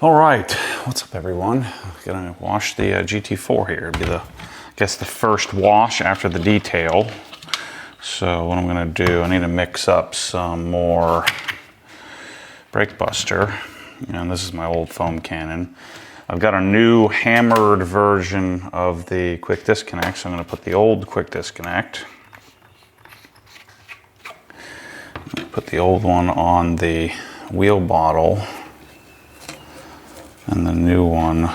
All right, what's up everyone? I'm gonna wash the GT4 here. It'll be I guess the first wash after the detail. So what I'm gonna do, I need to mix up some more brake buster. And this is my old foam cannon. I've got a new hammered version of the quick disconnect, so I'm gonna put the old quick disconnect. Put the old one on the wheel bottle. And the new one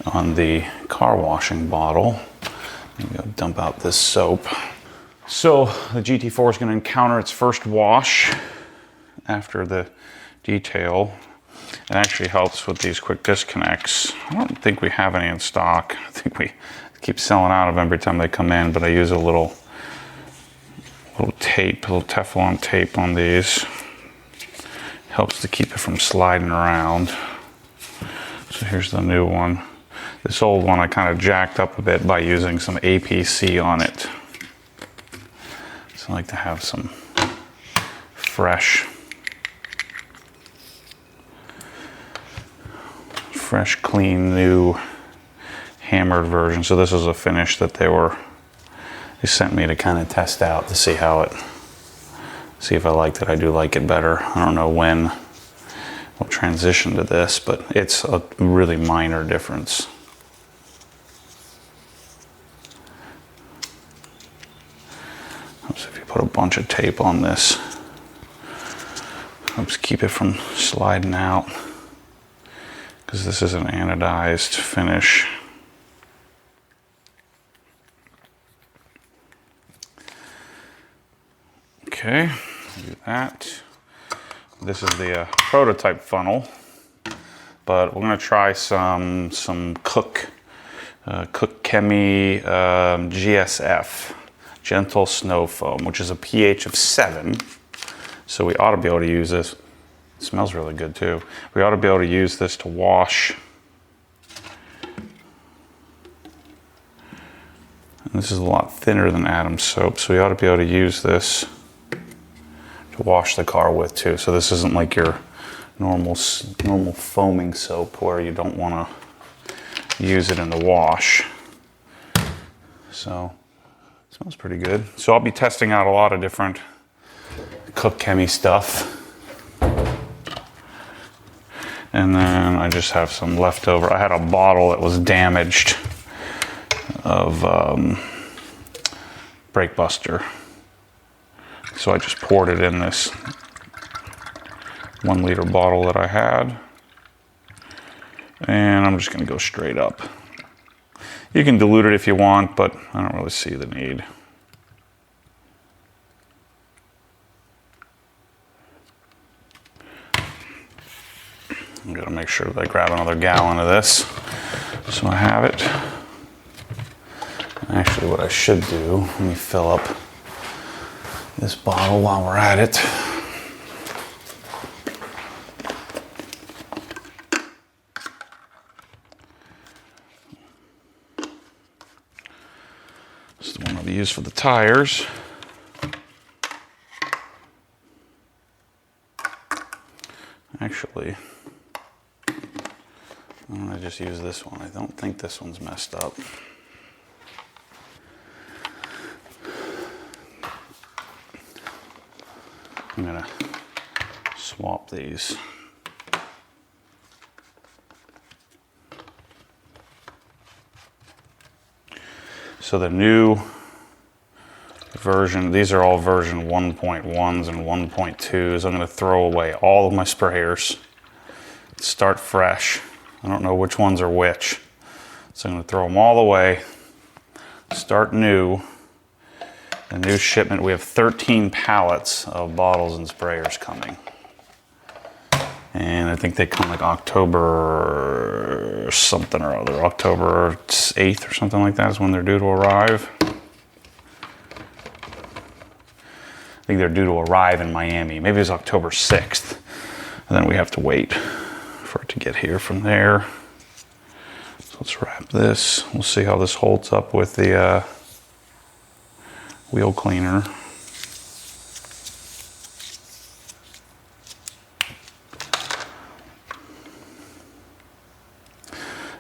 on the car washing bottle. I'm gonna dump out this soap. So the GT4 is gonna encounter its first wash after the detail. It actually helps with these quick disconnects. I don't think we have any in stock. I think we keep selling out of them every time they come in, but I use a little tape, a little Teflon tape on these. Helps to keep it from sliding around. So here's the new one. This old one I kind of jacked up a bit by using some APC on it. So I like to have some fresh, clean, new hammered version. So this is a finish that they sent me to kind of test out to see if I liked it. I do like it better. I don't know when we'll transition to this, but it's a really minor difference. So if you put a bunch of tape on this, helps keep it from sliding out, because this is an anodized finish. Okay, do that. This is the prototype funnel, but we're gonna try some Koch Chemie Gsf, gentle snow foam, which is a pH of 7. So we ought to be able to use this. It smells really good too. We ought to be able to use this to wash. And this is a lot thinner than Adam's soap, so we ought to be able to use this to wash the car with too. So this isn't like your normal foaming soap where you don't want to use it in the wash. So it smells pretty good. So I'll be testing out a lot of different Koch Chemie stuff. And then I just have some leftover. I had a bottle that was damaged of brake buster. So I just poured it in this 1 liter bottle that I had. And I'm just gonna go straight up. You can dilute it if you want, but I don't really see the need. I'm gonna make sure that I grab another gallon of this so I have it. Actually, what I should do, let me fill up this bottle while we're at it. This is the one I'll use for the tires. Actually, I'm gonna just use this one. I don't think this one's messed up. I'm gonna swap these. So the new version, these are all version 1.1s and 1.2s. I'm gonna throw away all of my sprayers, start fresh. I don't know which ones are which. So I'm gonna throw them all away, start new. The new shipment, we have 13 pallets of bottles and sprayers coming. And I think they come like October something or other. October 8th or something like that is when they're due to arrive. I think they're due to arrive in Miami. Maybe it's October 6th. And then we have to wait for it to get here from there. So let's wrap this. We'll see how this holds up with the wheel cleaner.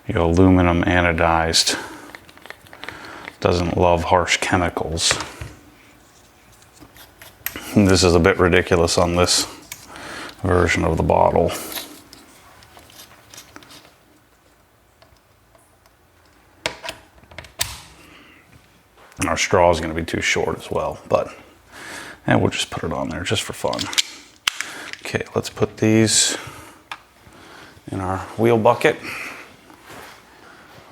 aluminum anodized. Doesn't love harsh chemicals. And this is a bit ridiculous on this version of the bottle. And our straw is going to be too short as well, but we'll just put it on there just for fun. Okay, let's put these in our wheel bucket.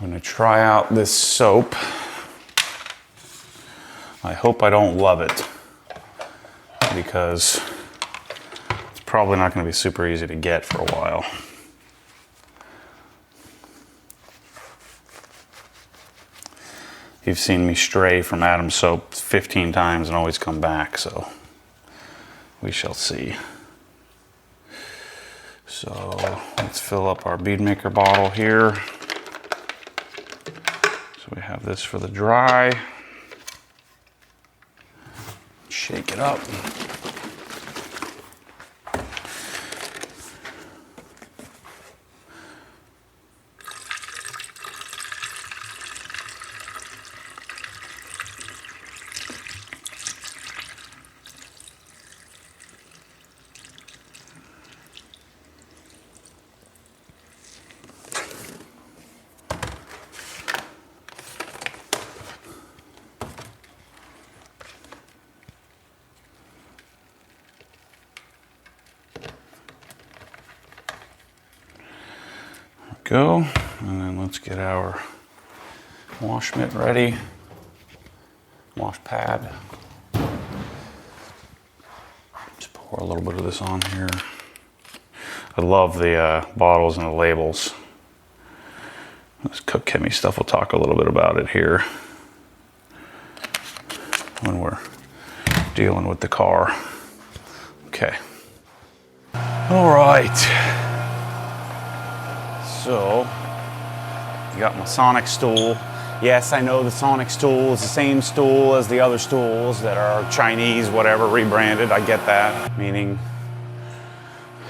I'm going to try out this soap. I hope I don't love it, because it's probably not going to be super easy to get for a while. You've seen me stray from Adam's soap 15 times and always come back, so we shall see. So let's fill up our bead maker bottle here. So we have this for the dry. Shake it up. Go, and then let's get our wash mitt ready, wash pad. Just pour a little bit of this on here. I love the bottles and the labels. This Koch Chemie stuff, we'll talk a little bit about it here when we're dealing with the car. Okay. All right. So, you got my Sonic stool. Yes, I know the Sonic stool is the same stool as the other stools that are Chinese, whatever, rebranded. I get that. Meaning,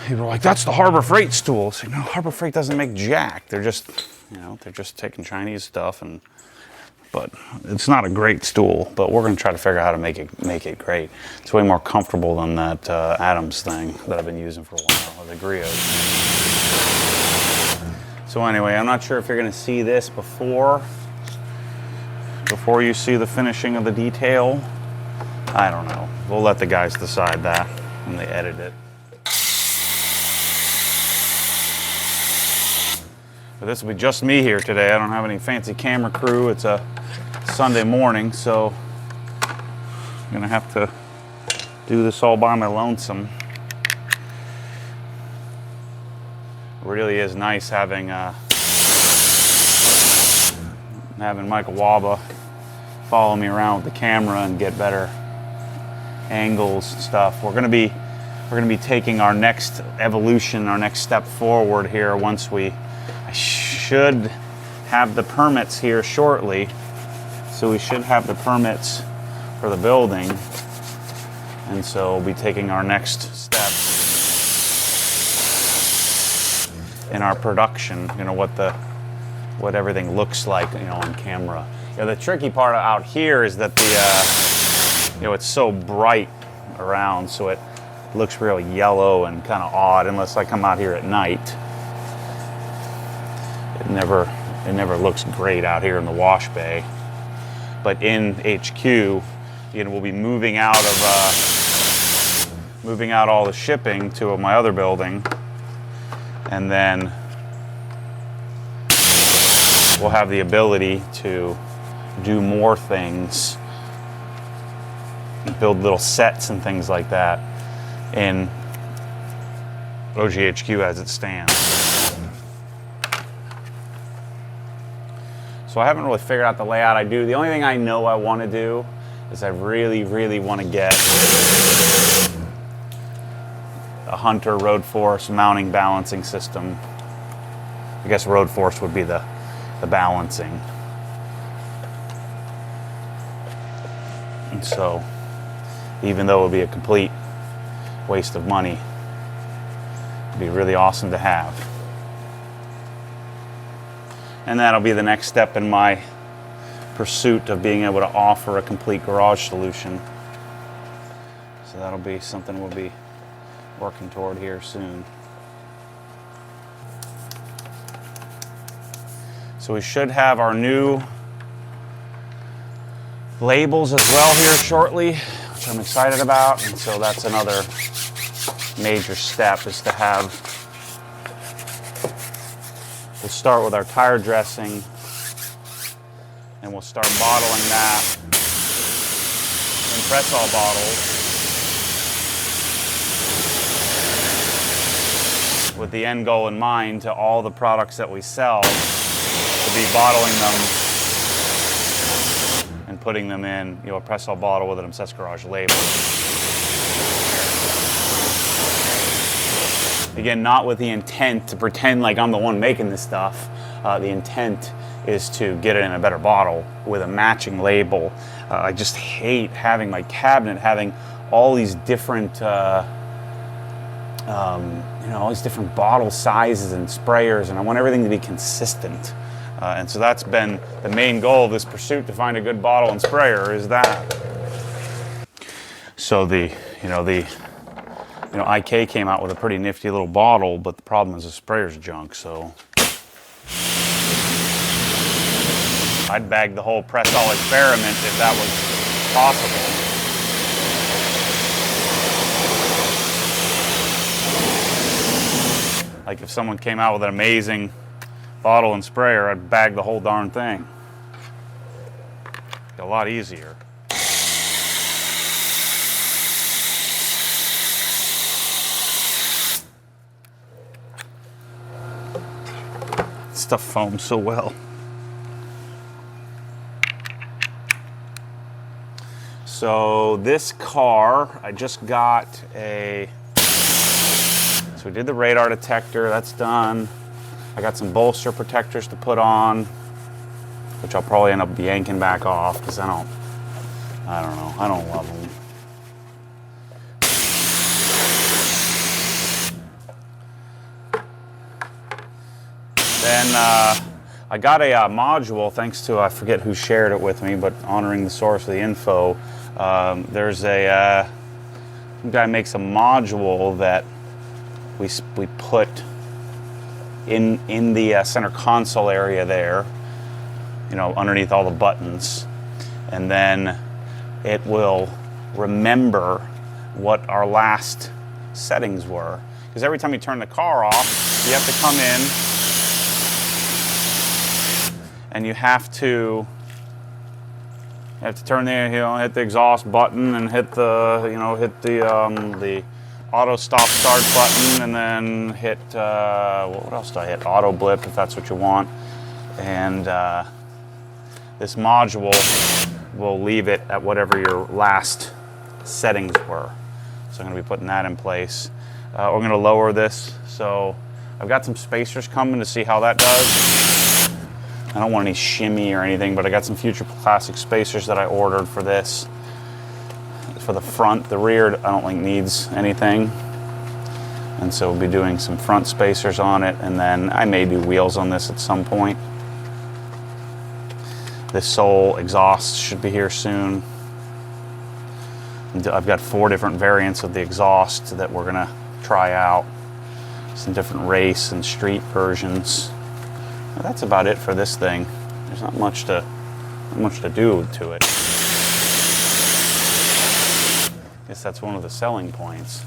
people are like, that's the Harbor Freight stool. It's like, no, Harbor Freight doesn't make jack. They're just, they're just taking Chinese stuff, but it's not a great stool. But we're gonna try to figure out how to make it great. It's way more comfortable than that Adams thing that I've been using for a while, or the Griot. So anyway, I'm not sure if you're gonna see this before you see the finishing of the detail. I don't know. We'll let the guys decide that when they edit it. But this will be just me here today. I don't have any fancy camera crew. It's a Sunday morning, so I'm gonna have to do this all by my lonesome. It really is nice having Michael Waba follow me around with the camera and get better angles and stuff. We're gonna be taking our next evolution, our next step forward here once I should have the permits here shortly. So we should have the permits for the building, and so we'll be taking our next step in our production, what everything looks like, on camera. The tricky part out here is that it's so bright around, so it looks real yellow and kind of odd unless I come out here at night. It never looks great out here in the wash bay. But in HQ, we'll be moving out all the shipping to my other building. And then we'll have the ability to do more things, build little sets and things like that in OGHQ as it stands. So I haven't really figured out the layout I do. The only thing I know I want to do is I really, really want to get a Hunter Road Force mounting balancing system. I guess Road Force would be the balancing. And so, even though it would be a complete waste of money, it'd be really awesome to have. And that'll be the next step in my pursuit of being able to offer a complete garage solution. So that'll be something we'll be working toward here soon. So we should have our new labels as well here shortly, which I'm excited about. And so that's another major step, is to have, we'll start with our tire dressing, and we'll start bottling that in press-all bottles with the end goal in mind to all the products that we sell, to be bottling them and putting them in, you know, a press-all bottle with an Obsessed Garage label. Again, not with the intent to pretend like I'm the one making this stuff. The intent is to get it in a better bottle with a matching label. I just hate having my cabinet having all these different, all these different bottle sizes and sprayers, and I want everything to be consistent. And so that's been the main goal of this pursuit, to find a good bottle and sprayer, is that. So IK came out with a pretty nifty little bottle, but the problem is the sprayer's junk, so I'd bag the whole press-all experiment if that was possible. Like if someone came out with an amazing bottle and sprayer, I'd bag the whole darn thing. A lot easier. Stuff foams so well. So this car, I just got so we did the radar detector, that's done. I got some bolster protectors to put on, which I'll probably end up yanking back off because I don't love them. Then I got a module, thanks to, I forget who shared it with me, but honoring the source of the info, there's some guy makes a module that we put in the center console area there, underneath all the buttons, and then it will remember what our last settings were. Because every time you turn the car off, you have to come in and you have to turn hit the exhaust button and hit the auto stop start button, and then hit, what else do I hit? Auto blip, if that's what you want. And this module will leave it at whatever your last settings were. So I'm going to be putting that in place. We're going to lower this. So I've got some spacers coming to see how that does. I don't want any shimmy or anything, but I got some Future Classic spacers that I ordered for this. For the front, the rear I don't think needs anything, and so we'll be doing some front spacers on it, and then I may do wheels on this at some point. This sole exhaust should be here soon. I've got 4 different variants of the exhaust that we're gonna try out, some different race and street versions. Well, that's about it for this thing. There's not much to do to it. I guess that's one of the selling points.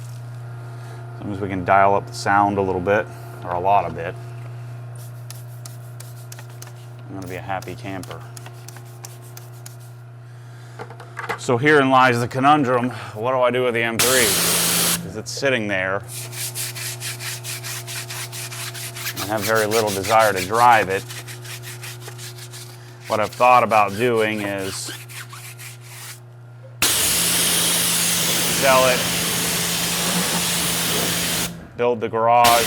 As long as we can dial up the sound a little bit, or a lot of it, I'm gonna be a happy camper. So herein lies the conundrum. What do I do with the M3? Because it's sitting there. I have very little desire to drive it. What I've thought about doing is sell it, build the garage,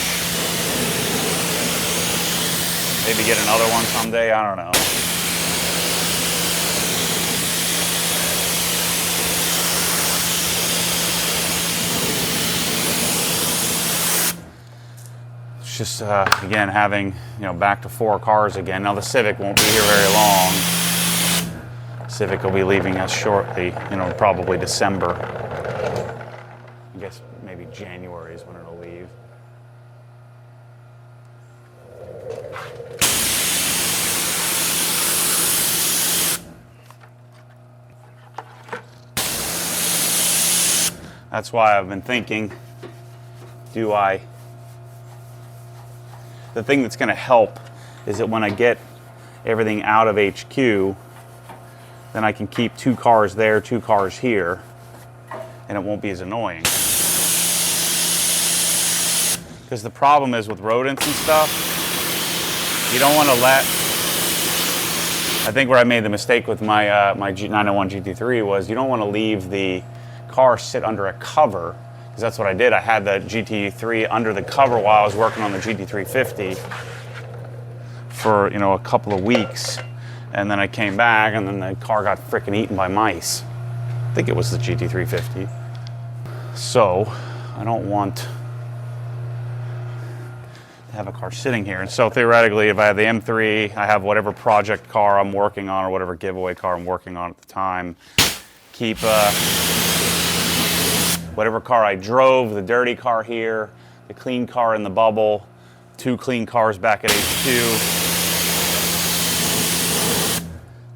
maybe get another one someday, I don't know. It's just, again, having, back to 4 cars again. Now the Civic won't be here very long. Civic will be leaving us shortly, probably December. I guess maybe January is when it'll leave. That's why I've been thinking, the thing that's going to help is that when I get everything out of HQ, then I can keep 2 cars there, 2 cars here, and it won't be as annoying. Because the problem is with rodents and stuff, you don't want to I think where I made the mistake with my my 901 GT3 was you don't want to leave the car sit under a cover, because that's what I did. I had the GT3 under the cover while I was working on the GT350 for a couple of weeks, and then I came back and then the car got freaking eaten by mice. I think it was the GT350. So I don't want to have a car sitting here. And so theoretically, if I have the M3, I have whatever project car I'm working on or whatever giveaway car I'm working on at the time, keep whatever car I drove, the dirty car here, the clean car in the bubble, 2 clean cars back at HQ.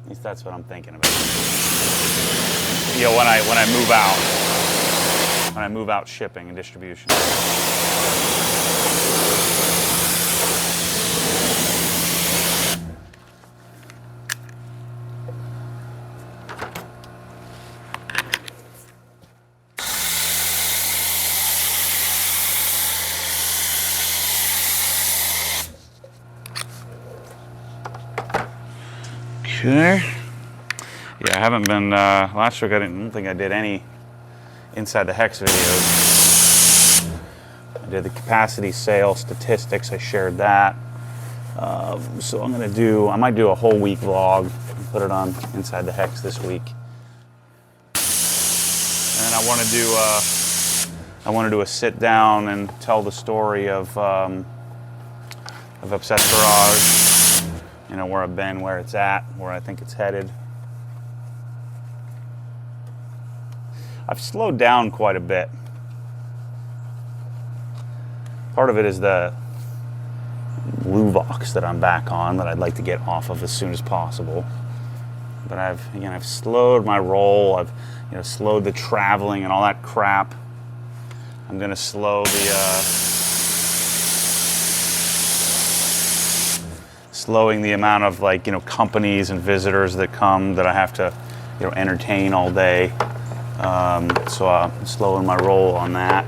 At least that's what I'm thinking about. When I move out shipping and distribution. Okay. Yeah, I haven't been, last week I don't think I did any inside the hex videos. I did the capacity sale statistics, I shared that. So I might do a whole week vlog and put it on Inside the Hex this week. And I want to do a sit down and tell the story of Obsessed Garage. Where I've been, where it's at, where I think it's headed. I've slowed down quite a bit. Part of it is the Luvox that I'm back on that I'd like to get off of as soon as possible. But I've slowed my roll. I've slowed the traveling and all that crap. I'm gonna slow slowing the amount of companies and visitors that come that I have to entertain all day. So I'm slowing my roll on that.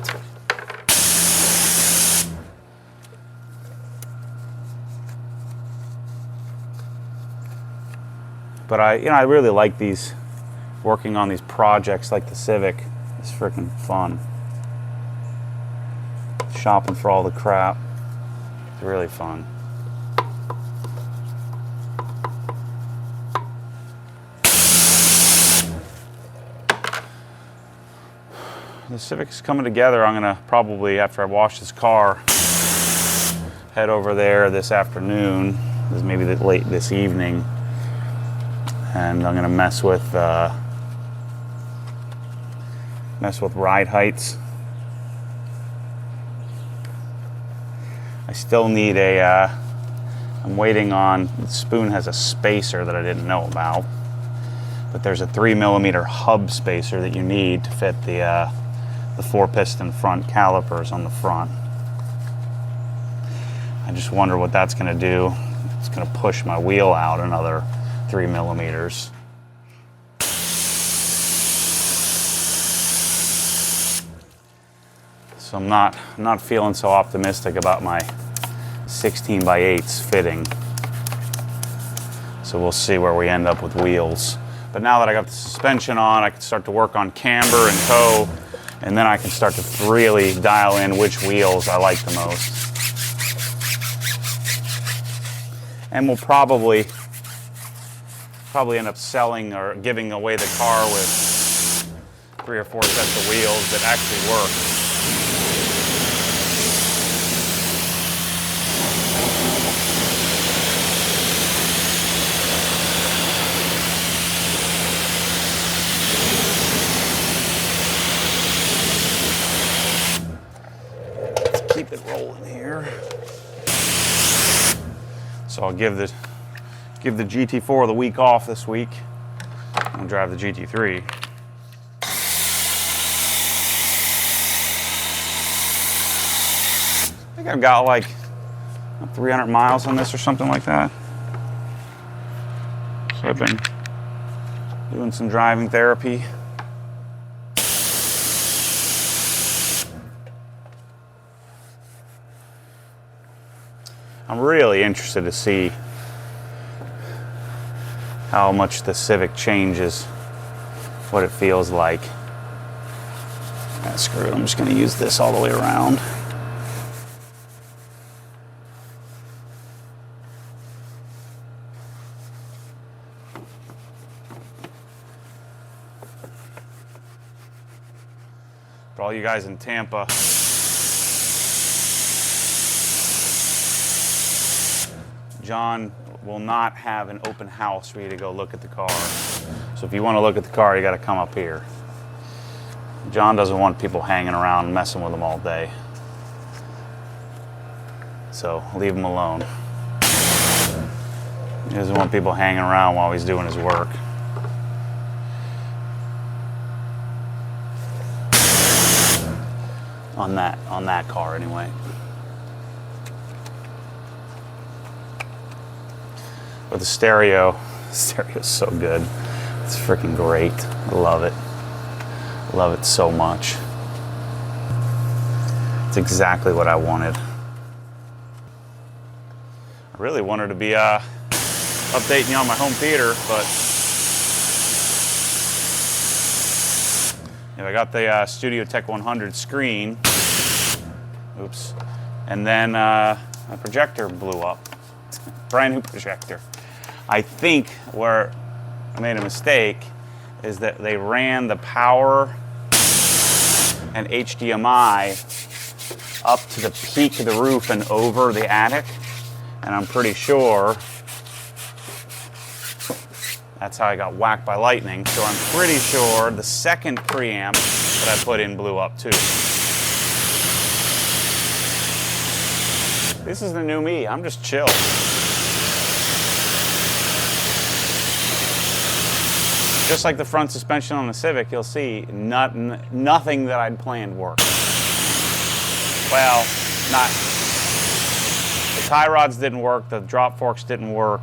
But I really like working on these projects like the Civic. It's freaking fun. Shopping for all the crap. It's really fun. The Civic's coming together. I'm gonna probably, after I wash this car, head over there this afternoon, maybe late this evening, and I'm gonna mess with ride heights. I still need I'm waiting on, Spoon has a spacer that I didn't know about, but there's a 3mm hub spacer that you need to fit the 4-piston front calipers on the front. I just wonder what that's going to do. It's going to push my wheel out another 3mm. So I'm not feeling so optimistic about my 16x8s fitting. So we'll see where we end up with wheels. But now that I got the suspension on, I can start to work on camber and toe, and then I can start to really dial in which wheels I like the most. And we'll probably end up selling or giving away the car with 3 or 4 sets of wheels that actually work. keep it rolling here. So I'll give the GT4 the week off this week and drive the GT3. I think I've got like 300 miles on this or something like that. So I've been doing some driving therapy. I'm really interested to see how much the Civic changes, what it feels like. Ah, screw it, I'm just going to use this all the way around. For all you guys in Tampa, John will not have an open house for you to go look at the car. So if you want to look at the car, you got to come up here. John doesn't want people hanging around messing with him all day. So leave him alone. He doesn't want people hanging around while he's doing his work. On that car anyway. But the stereo's so good. It's freaking great. I love it. Love it so much. It's exactly what I wanted. I really wanted to be updating you on my home theater, but I got the Studio Tech 100 screen. Oops. And then my projector blew up. Brand new projector. I think where I made a mistake is that they ran the power and HDMI up to the peak of the roof and over the attic. And I'm pretty sure that's how I got whacked by lightning. So I'm pretty sure the second preamp that I put in blew up too. This is the new me. I'm just chill. Just like the front suspension on the Civic, you'll see nothing that I'd planned worked. Well, not. The tie rods didn't work, the drop forks didn't work.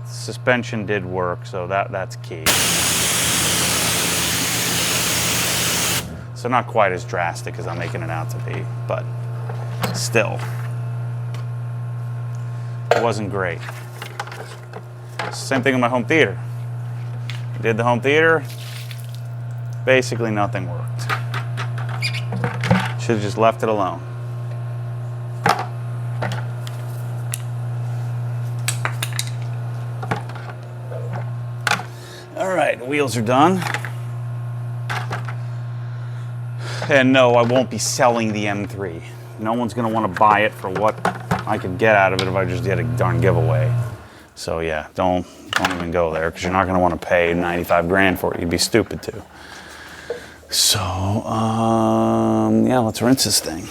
The suspension did work, so that's key. So not quite as drastic as I'm making it out to be, but still. It wasn't great. Same thing in my home theater. I did the home theater, basically nothing worked. Should have just left it alone. All right, the wheels are done. And no, I won't be selling the M3. No one's gonna want to buy it for what I could get out of it if I just did a darn giveaway. So yeah, don't even go there, because you're not going to want to pay 95 grand for it. You'd be stupid to. So, yeah, let's rinse this thing.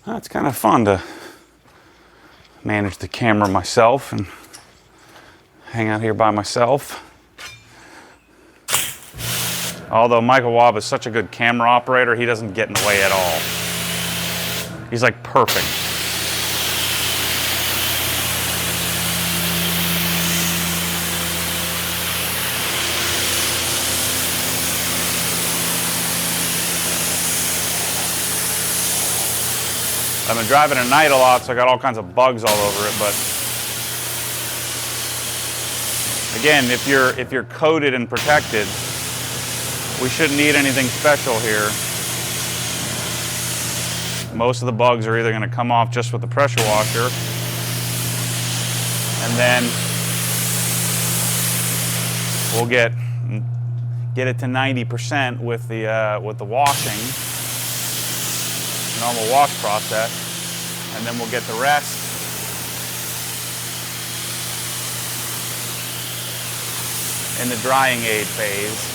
It's kind of fun to manage the camera myself and hang out here by myself. Although Michael Wabb is such a good camera operator, he doesn't get in the way at all. He's like perfect. I've been driving at night a lot, so I got all kinds of bugs all over it, but again, if you're coated and protected, we shouldn't need anything special here. Most of the bugs are either going to come off just with the pressure washer, and then we'll get it to 90% with the washing, normal wash process, and then we'll get the rest in the drying aid phase.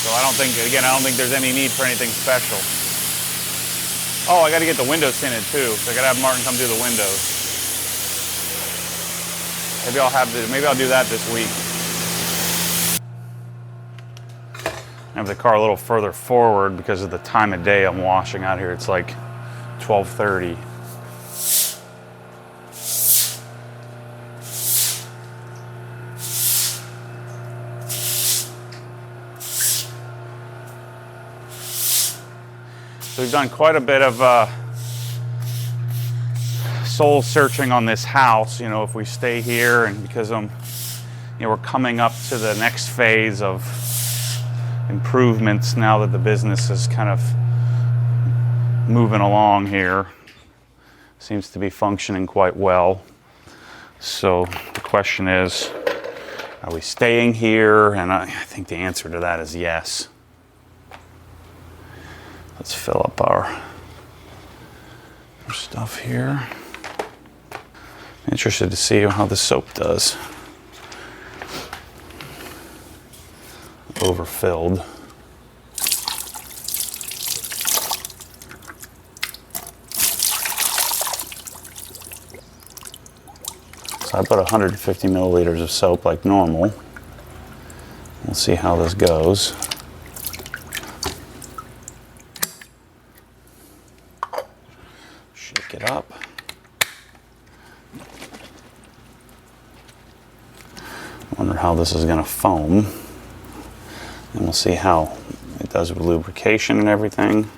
So I don't think, again, I don't think there's any need for anything special. Oh, I got to get the windows tinted too. So I got to have Martin come do the windows. Maybe I'll do that this week. I have the car a little further forward because of the time of day I'm washing out here. It's like 12:30. So we've done quite a bit of soul searching on this house. You know, if we stay here, and because we're coming up to the next phase of improvements now that the business is kind of moving along here. Seems to be functioning quite well. So the question is, are we staying here? And I think the answer to that is yes. Let's fill up our stuff here. Interested to see how the soap does. Overfilled. So I put 150 milliliters of soap like normal. We'll see how this goes. Shake it up. Wonder how this is going to foam. And we'll see how it does with lubrication and everything.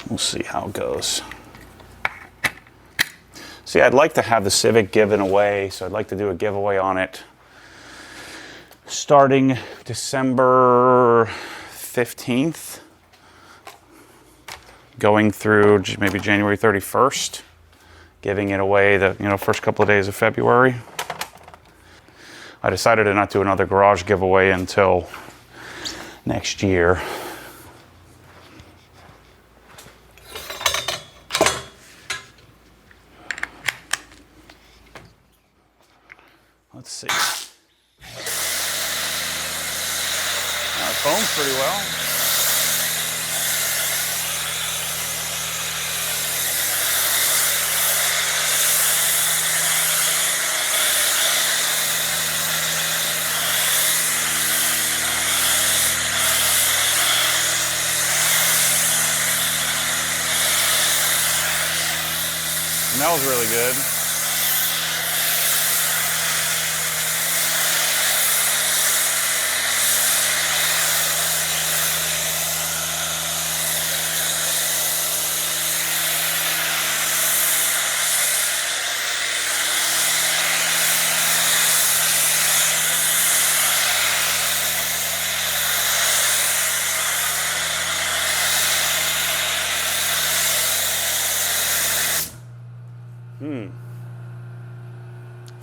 We'll see how it goes. See, I'd like to have the Civic given away, so I'd like to do a giveaway on it starting December 15th, going through maybe January 31st, giving it away the first couple of days of February. I decided to not do another garage giveaway until next year. Let's see. It foams pretty well. Smells really good.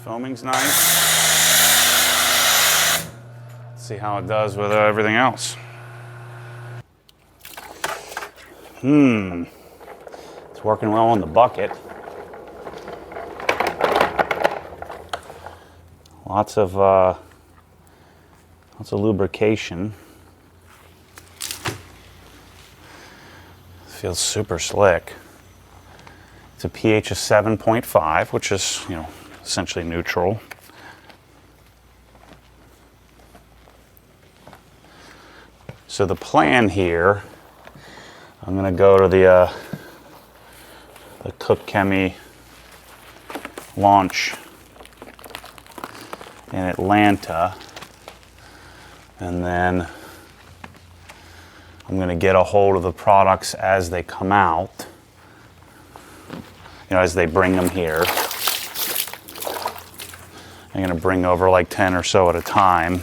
Foaming's nice. Let's see how it does with everything else. It's working well on the bucket. Lots of lubrication. Feels super slick. It's a pH of 7.5, which is, essentially neutral. So the plan here, I'm going to go to the Koch Chemie launch in Atlanta, and then I'm going to get a hold of the products as they come out, as they bring them here. I'm going to bring over like 10 or so at a time,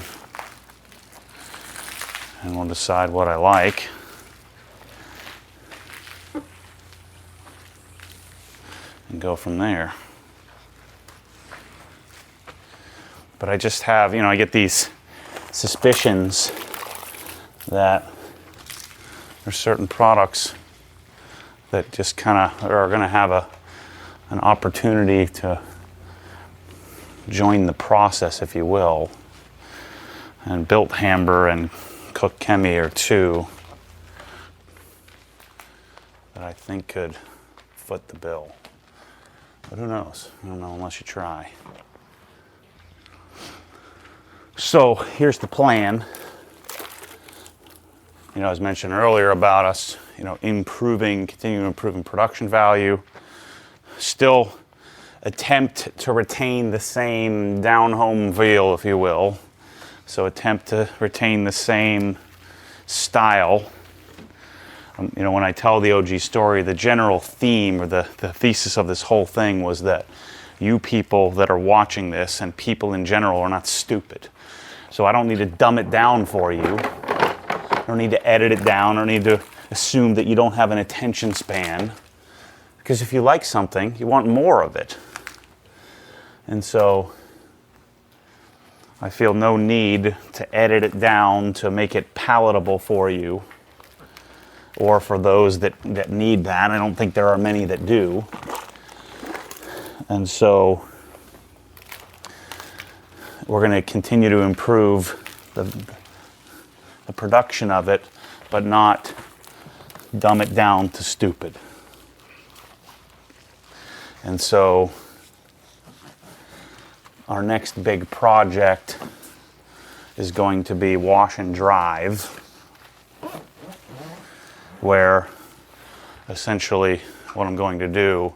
and we'll decide what I like. And go from there. But I just have, I get these suspicions that there's certain products that just kind of are going to have an opportunity to join the process, if you will, And Built Hamber and Koch Chemie are two that I think could foot the bill. But who knows? I don't know unless you try. So here's the plan. You know, as mentioned earlier about us, you know, continuing improving production value, still attempt to retain the same down-home feel, if you will. So attempt to retain the same style. You know, when I tell the OG story, the general theme or the thesis of this whole thing was that you people that are watching this and people in general are not stupid. So I don't need to dumb it down for you. I don't need to edit it down. I don't need to assume that you don't have an attention span. Because if you like something, you want more of it. And so I feel no need to edit it down to make it palatable for you or for those that need that. I don't think there are many that do. And so we're going to continue to improve the production of it, but not dumb it down to stupid. And so our next big project is going to be wash and drive, where essentially what I'm going to do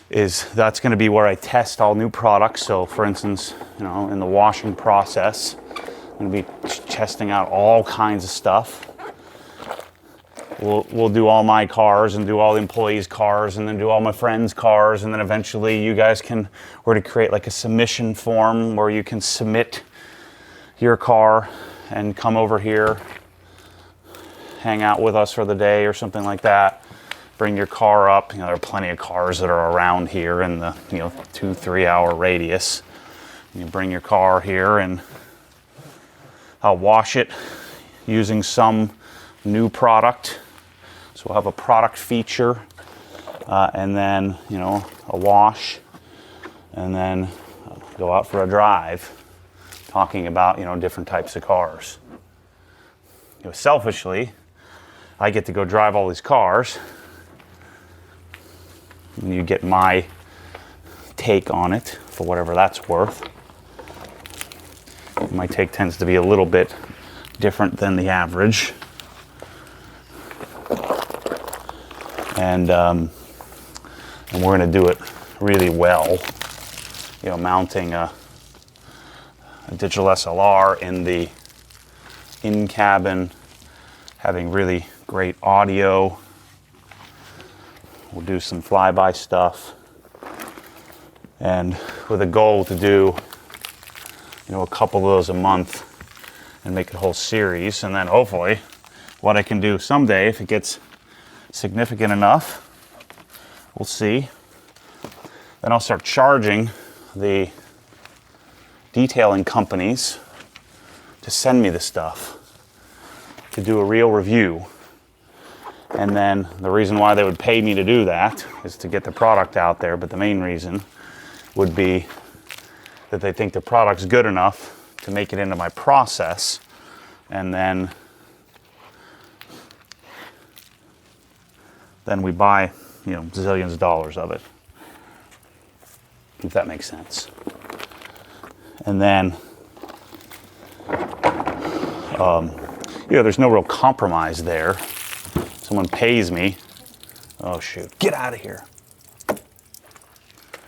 is that's going to be where I test all new products. So for instance, you know, in the washing process, I'm going to be testing out all kinds of stuff. We'll do all my cars and do all the employees' cars and then do all my friends' cars, and then eventually you guys we're to create like a submission form where you can submit your car and come over here, hang out with us for the day or something like that. Bring your car up. You know, there are plenty of cars that are around here in the 2-3 hour radius. You bring your car here and I'll wash it using some new product. So we'll have a product feature and then, you know, a wash, and then go out for a drive talking about, you know, different types of cars. You know, selfishly, I get to go drive all these cars and you get my take on it for whatever that's worth. My take tends to be a little bit different than the average. And we're going to do it really well. You know, mounting a digital SLR in the in-cabin, having really great audio. We'll do some flyby stuff, and with a goal to do, you know, a couple of those a month and make it a whole series. And then hopefully what I can do someday, if it gets significant enough, we'll see, then I'll start charging the detailing companies to send me the stuff to do a real review. And then the reason why they would pay me to do that is to get the product out there, but the main reason would be that they think the product's good enough to make it into my process, and then we buy, you know, zillions of dollars of it, if that makes sense. And then, you know, there's no real compromise there. Someone pays me. Oh shoot, get out of here.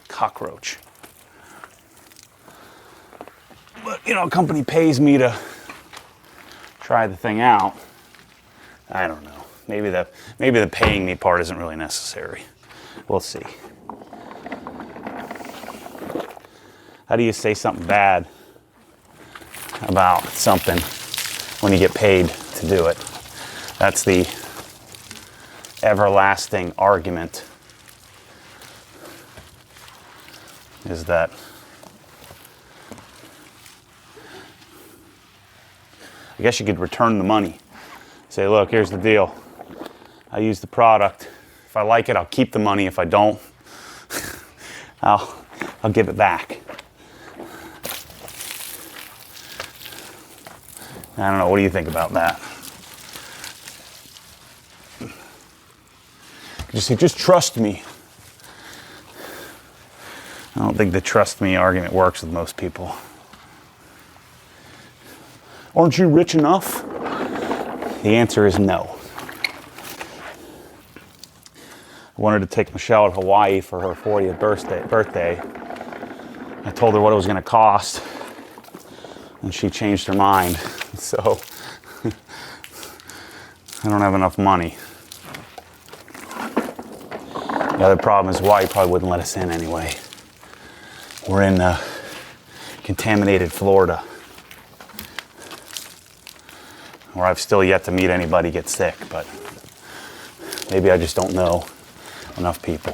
Cockroach. But, you know, a company pays me to try the thing out. I don't know. Maybe the paying me part isn't really necessary. We'll see. How do you say something bad about something when you get paid to do it? That's the everlasting argument, is that I guess you could return the money. Say, look, here's the deal. I use the product. If I like it, I'll keep the money. If I don't, I'll give it back. I don't know, what do you think about that? Just trust me. I don't think the trust me argument works with most people. Aren't you rich enough? The answer is no. I wanted to take Michelle to Hawaii for her 40th birthday. I told her what it was going to cost, and she changed her mind. So I don't have enough money. The other problem is Hawaii probably wouldn't let us in anyway. We're in contaminated Florida, where I've still yet to meet anybody get sick, but maybe I just don't know enough people.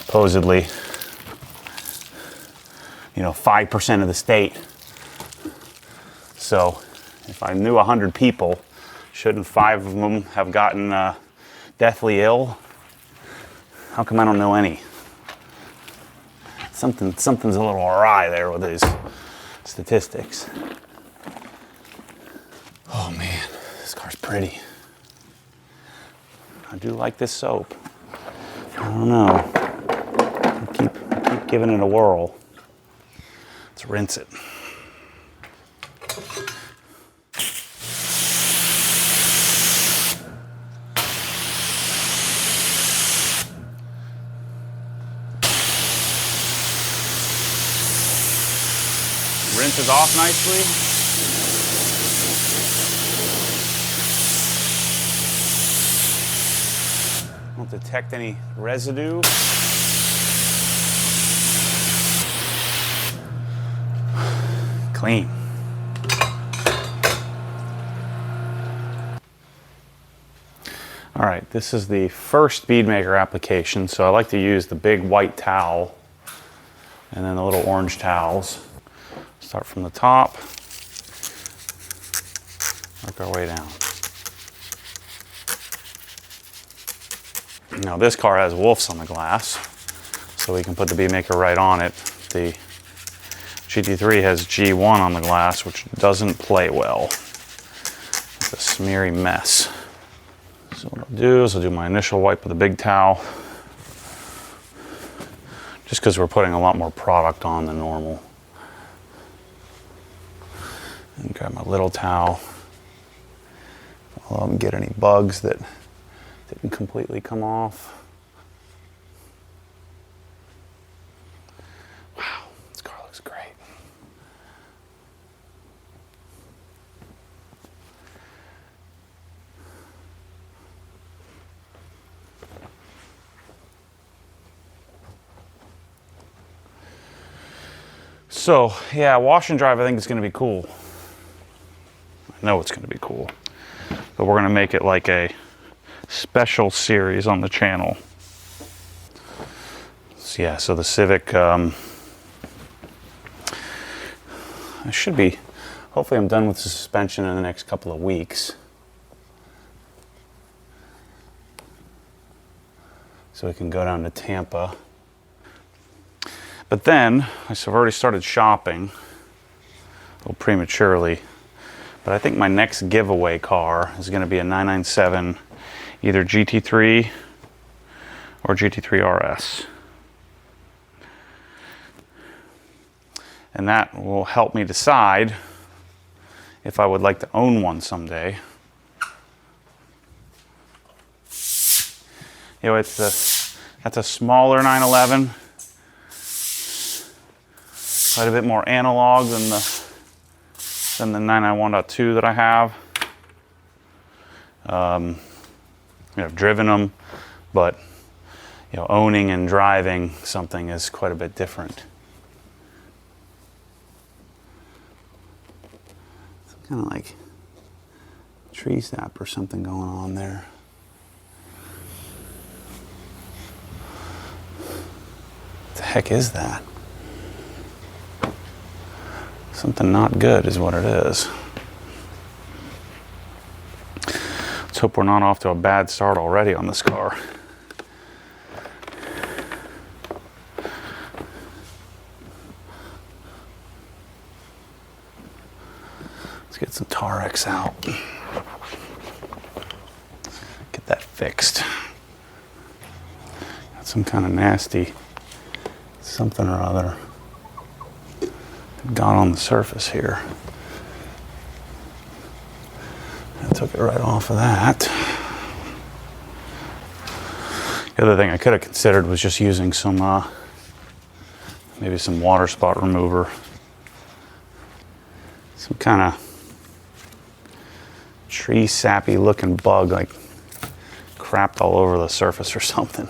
Supposedly, 5% of the state. So if I knew 100 people, shouldn't 5 of them have gotten deathly ill? How come I don't know any? Something's a little awry there with these statistics. Oh man, this car's pretty. I do like this soap. I don't know. I keep giving it a whirl. Let's rinse it. Rinses off nicely. Won't detect any residue. Clean. All right, this is the first bead maker application, so I like to use the big white towel and then the little orange towels. Start from the top, work our way down. Now this car has wolves on the glass, so we can put the bead maker right on it. The GT3 has G1 on the glass, which doesn't play well. It's a smeary mess. So what I'll do is I'll do my initial wipe with a big towel, just because we're putting a lot more product on than normal. And grab my little towel. I'll get any bugs that didn't completely come off. Wow, this car looks great. So, yeah, wash and drive I think is going to be cool. I know it's going to be cool. But we're going to make it like a special series on the channel. So, yeah, so the Civic, I should be, hopefully I'm done with the suspension in the next couple of weeks. So we can go down to Tampa. But then, I've already started shopping, a little prematurely, but I think my next giveaway car is going to be a 997, either GT3 or GT3 RS. And that will help me decide if I would like to own one someday. That's a smaller 911. Quite a bit more analog than the 991.2 that I have. I've driven them, but owning and driving something is quite a bit different. Some kind of like tree sap or something going on there. What the heck is that? Something not good is what it is. Let's hope we're not off to a bad start already on this car. Let's get some Tarex out. Get that fixed. Got some kind of nasty something or other got on the surface here. I took it right off of that. The other thing I could have considered was just using some, maybe some water spot remover. Some kind of tree sappy looking bug, like crapped all over the surface or something.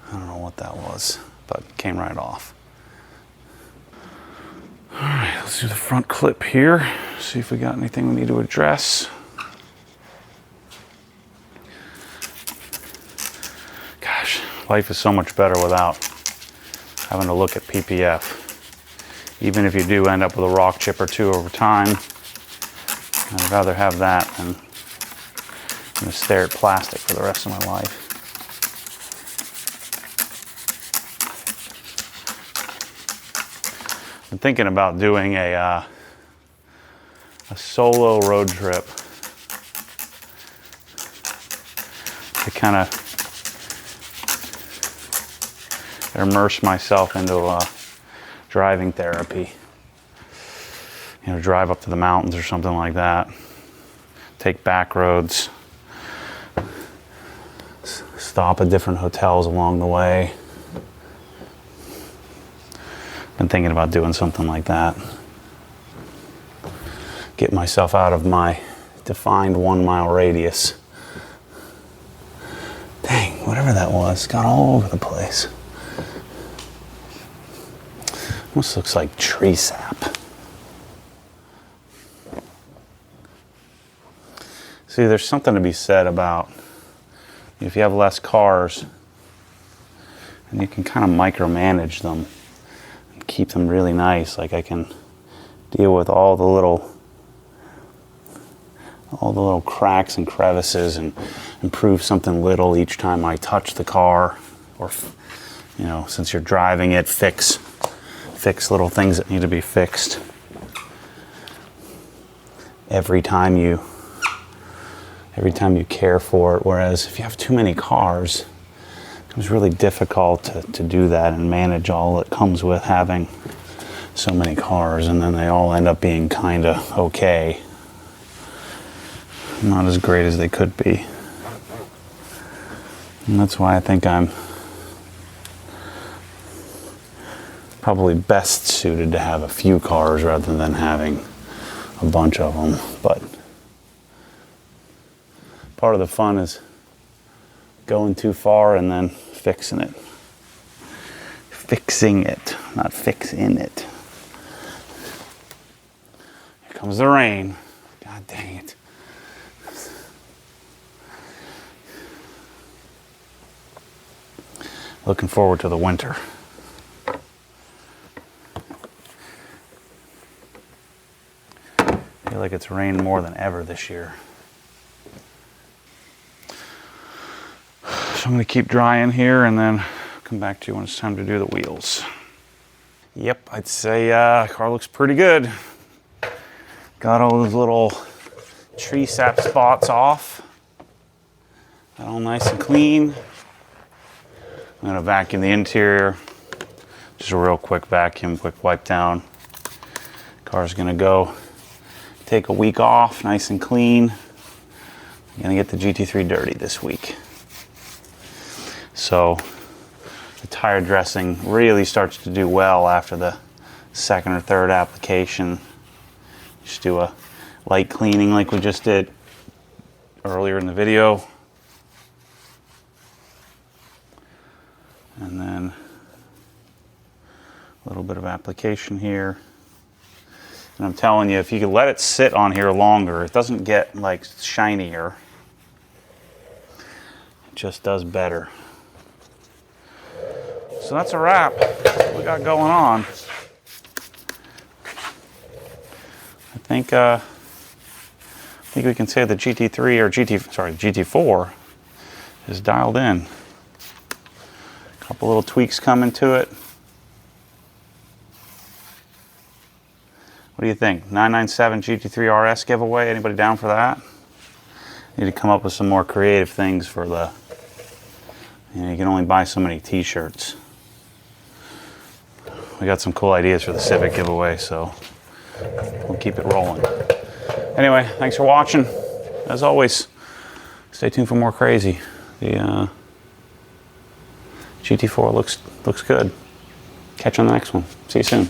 I don't know what that was, but it came right off. All right, let's do the front clip here. See if we got anything we need to address. Gosh, life is so much better without having to look at PPF. Even if you do end up with a rock chip or two over time, I'd rather have that than stare at plastic for the rest of my life. I'm thinking about doing a solo road trip to kind of immerse myself into driving therapy. You know, drive up to the mountains or something like that. Take back roads. Stop at different hotels along the way. Been thinking about doing something like that. Get myself out of my defined 1 mile radius. Dang, whatever that was, got all over the place. Almost looks like tree sap. See, there's something to be said about if you have less cars and you can kind of micromanage them and keep them really nice. Like I can deal with all the little cracks and crevices and improve something little each time I touch the car, or, you know, since you're driving it, fix little things that need to be fixed every time you care for it. Whereas if you have too many cars, it becomes really difficult to do that and manage all that comes with having so many cars, and then they all end up being kind of okay, not as great as they could be. And that's why I think I'm probably best suited to have a few cars rather than having a bunch of them. But part of the fun is going too far and then fixing it. Fixing it, not fixing it. Here comes the rain. God dang it. Looking forward to the winter. I feel like it's rained more than ever this year. So I'm going to keep drying here and then come back to you when it's time to do the wheels. Yep, I'd say car looks pretty good. Got all those little tree sap spots off. Got all nice and clean. I'm going to vacuum the interior. Just a real quick vacuum, quick wipe down. Car's going to go take a week off, nice and clean. I'm going to get the GT3 dirty this week. So the tire dressing really starts to do well after the second or third application. Just do a light cleaning like we just did earlier in the video. And then a little bit of application here. And I'm telling you, if you could let it sit on here longer, it doesn't get like shinier. It just does better. So that's a wrap. That's what we got going on. I think we can say the GT4 is dialed in. A couple little tweaks coming to it. What do you think? 997 GT3 RS giveaway? Anybody down for that? Need to come up with some more creative things for the... you can only buy so many t-shirts. We got some cool ideas for the Civic giveaway, so we'll keep it rolling. Anyway, thanks for watching. As always, stay tuned for more crazy. The GT4 looks good. Catch you on the next one. See you soon.